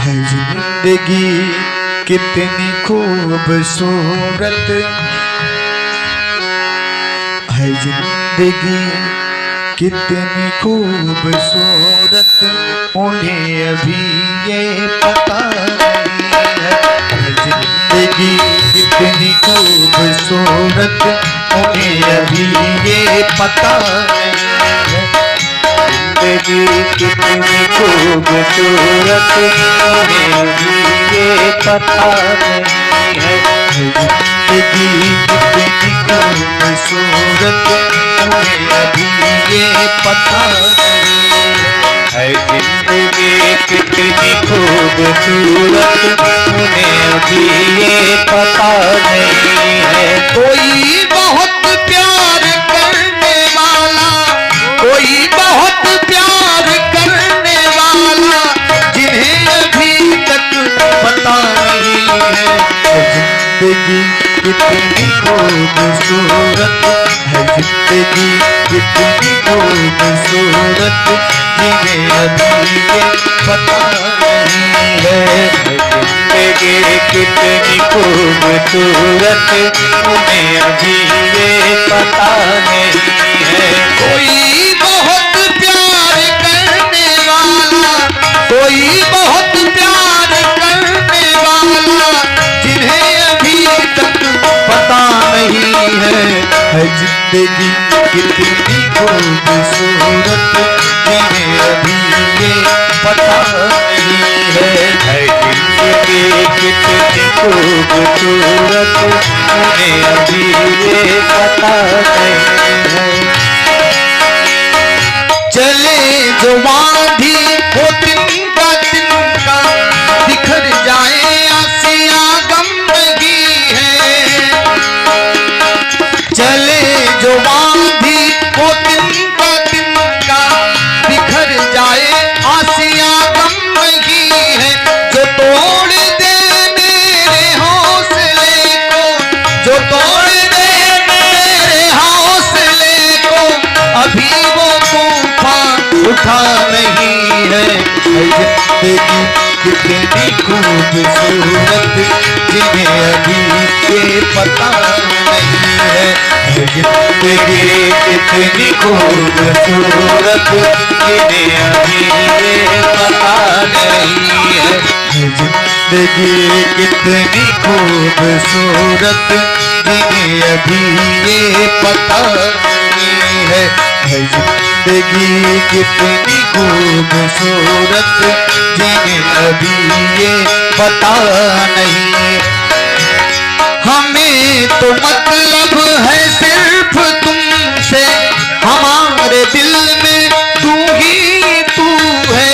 है जिंदगी कितनी खूबसूरत, है जिंदगी कितनी खूबसूरत, उन्हें अभी ये पता नहीं है। जिंदगी कितनी खूबसूरत, उन्हें अभी ये पता नहीं है। जिंदगी कितनी खूबसूरत, उन्हें अभी ये पता नहीं है। जिंदगी कितनी खूबसूरत, उन्हें अभी ये पता नहीं है। जिंदगी कितनी खूबसूरत, उन्हें अभी ये पता नहीं है। कोई बहुत प्यार करने वाला, कोई बहुत प्यार करने वाला, जिन्हें अभी तक पता नहीं है। जिंदगी कितनी खूबसूरत, है जिंदगी कितनी खूबसूरत, जिन्हें अभी ये पता नहीं है। जिंदगी कितनी खूबसूरत, उन्हें अभी ये पता नहीं है। कोई बहुत प्यार करने वाला, कोई बहुत प्यार करने वाला, जिन्हें अभी तक पता नहीं है। जिंदगी कितनी खूबसूरत, जिन्हें अभी ये पता नहीं है। जिंदगी कितनी खूबसूरत, उन्हें अभी ये पता नहीं है। चले जो आंधी वो तिनका तिनका, बिखर जाए आसिया गमगी है। चले जो आंधी वो तिनका तिनका, बिखर जाए आसिया गमगी है। जो तोड़ दे मेरे हौसले को, जो तोड़ दे मेरे हौसले को, अभी वो तूफान उठा नहीं है। जिंदगी कितनी खूबसूरत, जिन्हें अभी ये पता नहीं है। जिंदगी कितनी खूबसूरत, जिन्हें अभी ये पता नहीं है। जिंदगी कितनी खूबसूरत, जिन्हें अभी ये पता नहीं है। जिंदगी कितनी खूबसूरत, जिन्हें अभी ये पता नहीं। हमें तो मतलब है सिर्फ तुमसे, हमारे दिल में तू ही तू है।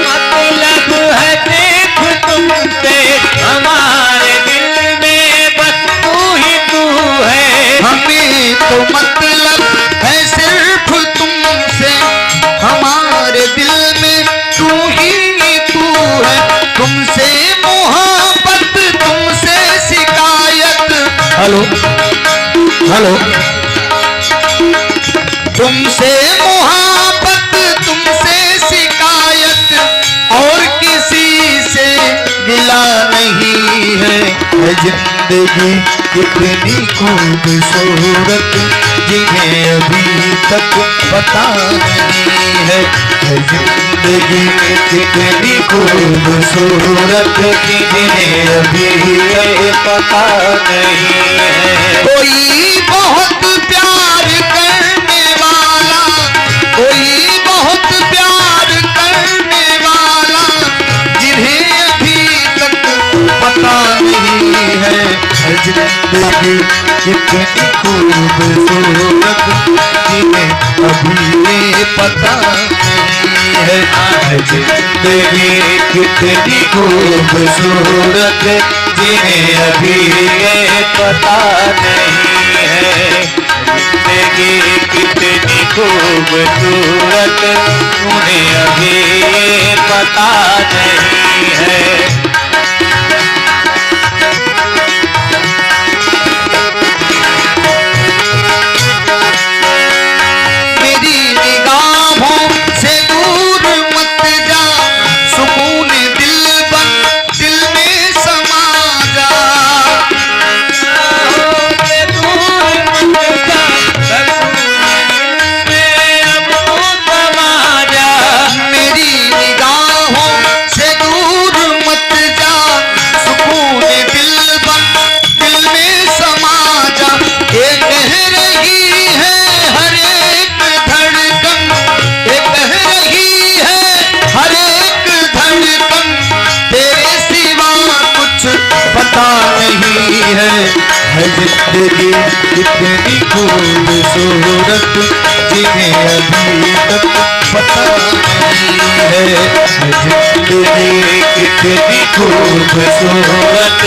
मतलब है सिर्फ तुमसे, हमारे दिल में बस तू ही तू है। हमें तो मतलब है सिर्फ तुमसे, हमारे दिल में तू ही तू है। तुमसे मोहब्बत, तुमसे शिकायत, हेलो हेलो, तुमसे मोहब्बत, तुमसे शिकायत, और किसी से गिला नहीं है। जिंदगी कितनी खूबसूरत, जिन्हें अभी तक पता नहीं है। जिंदगी कितनी खूबसूरत, जिन्हें अभी पता नहीं है। कोई बहुत प्यार करने वाला, कोई बहुत प्यार करने वाला, जिन्हें अभी तक पता नहीं है। जिंदगी कितनी खूबसूरत, जिन्हें अभी ये पता नहीं है। जिंदगी कितनी खूबसूरत, जिन्हें अभी ये पता नहीं है। जिंदगी कितनी खूबसूरत, उन्हें अभी ये पता नहीं है। मेरी निगाहों से दूर मत जा, सुकून जिंदगी कितनी खूबसूरत जिन्हें अभी तक पता नहीं है। जिंदगी कितनी खूबसूरत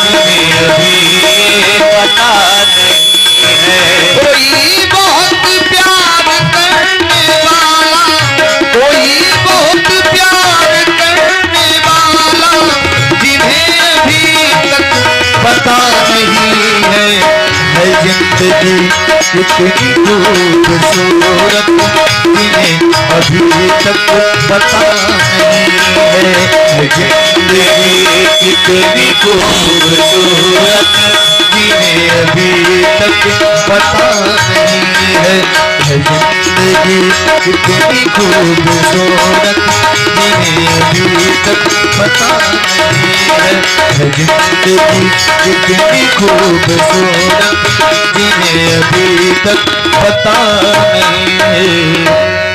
जिन्हें अभी पता नहीं है। कोई बहुत प्यार करने वाला, कोई बहुत प्यार करने वाला जिन्हें अभी तक पता नहीं है। जिंदगी कितनी खूबसूरत जिन्हें अभी तक पता नहीं है। जिंदगी कितनी खूबसूरत जिन्हें अभी तक पता नहीं है। जिंदगी कितनी खूबसूरत जिन्हें अभी तक पता नहीं है। जिंदगी कितनी खूबसूरत जिन्हें अभी तक पता नहीं है।